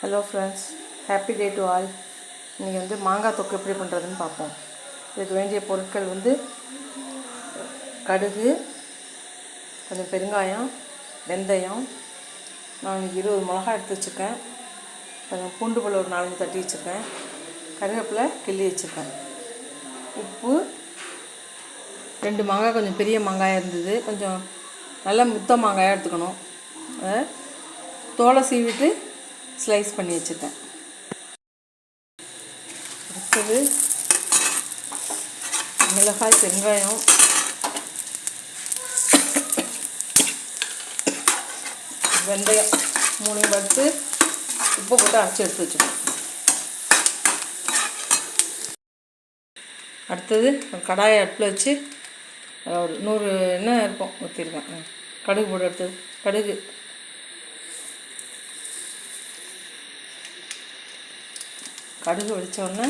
Hello friends, happy day to all. இன்றைக்கி வந்து மாங்காய் தொக்கு எப்படி பண்ணுறதுன்னு பார்ப்போம். இதுக்கு வேண்டிய பொருட்கள் வந்து கடுகு, கொஞ்சம் பெருங்காயம், வெந்தயம், நான் 20 மிளகாய் எடுத்து வச்சுருக்கேன். கொஞ்சம் பூண்டு பல் ஒரு 4 தட்டி வச்சுருக்கேன். கருவேப்பிலை கிள்ளி வச்சுருக்கேன். உப்பு, 2 மாங்காய் கொஞ்சம் பெரிய மாங்காயாக இருந்தது, கொஞ்சம் நல்ல முத்த மாங்காயாக எடுத்துக்கணும். அதை தோலை சீவிட்டு ஸ்லைஸ் பண்ணி வச்சுருக்கேன். அடுத்தது மிளகாய், பெருங்காயம், வெந்தயம் 3 வறுத்து உப்பு போட்டு அரைச்சி எடுத்து வச்சுக்கணும். அடுத்தது ஒரு கடாயை அடுப்பில் வச்சு ஒரு 100 எண்ணெய் இருக்கும் ஊற்றிருக்கேன். கடுகு போட்டு எடுத்தது கடுகு வெடித்தோடனே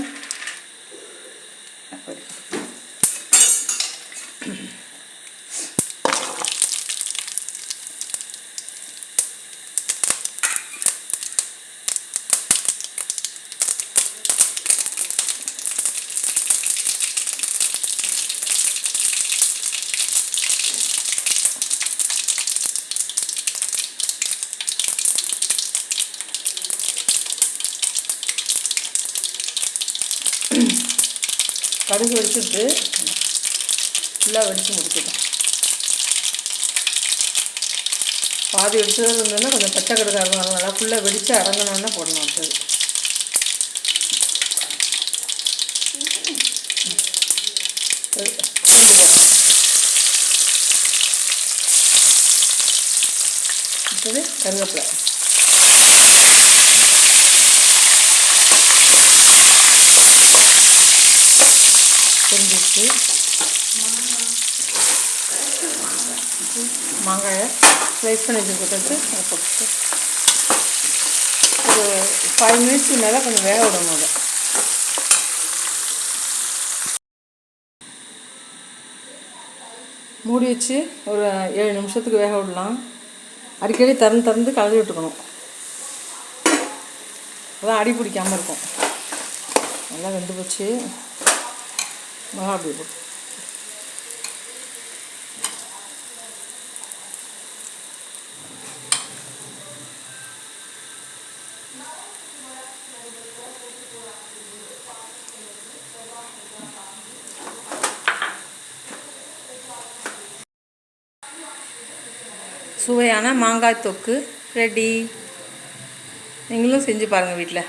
கடுகு வெடிச்சுட்டு ஃபுல்லாக வெடித்து முடிச்சிட்டோம். பாதி வெடிச்சதாக இருந்ததுன்னா கொஞ்சம் பச்சை கடுகு அடங்கணும். நல்லா ஃபுல்லாக வெடித்து அடங்கணுன்னா போடணும். அடுத்தது கருவேப்பிலை, தெரிஞ்சிச்சு. மாங்காயை ஸ்லைஸ் பண்ணி வச்சுக்கிட்டு அதை போட்டு ஒரு 5 மினிட்ஸ்க்கு மேலே கொஞ்சம் வேக விடணும். அதை மூடி வச்சு ஒரு 7 நிமிஷத்துக்கு வேக விடலாம். அடிக்கடி திறந்து கலந்து விட்டுக்கணும். அதான் அடி பிடிக்காமல் இருக்கும். நல்லா வெந்து போச்சு. அப்படி போட்டு சுவையான மாங்காய் தொக்கு ரெடி. நீங்களும் செஞ்சு பாருங்கள் வீட்டில்.